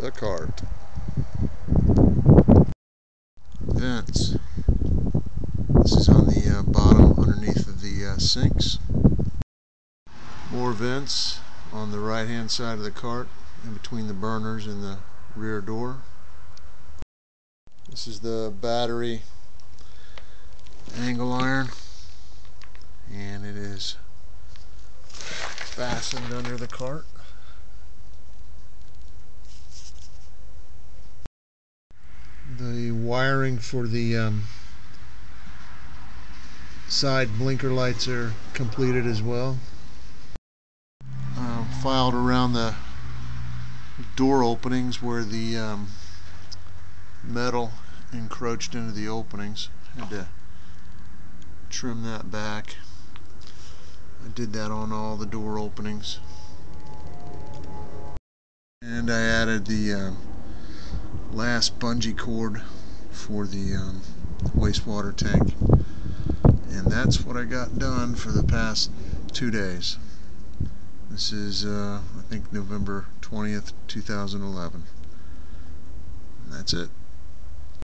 the cart. Vents. This is on the bottom underneath of the sinks. More vents on the right hand side of the cart in between the burners and the rear door. This is the battery angle iron, and it is fastened under the cart. The wiring for the side blinker lights are completed as well. Filed around the door openings where the metal encroached into the openings. Had to trim that back. I did that on all the door openings. And I added the last bungee cord for the wastewater tank. And that's what I got done for the past 2 days. This is, I think, November 20th, 2011. And that's it.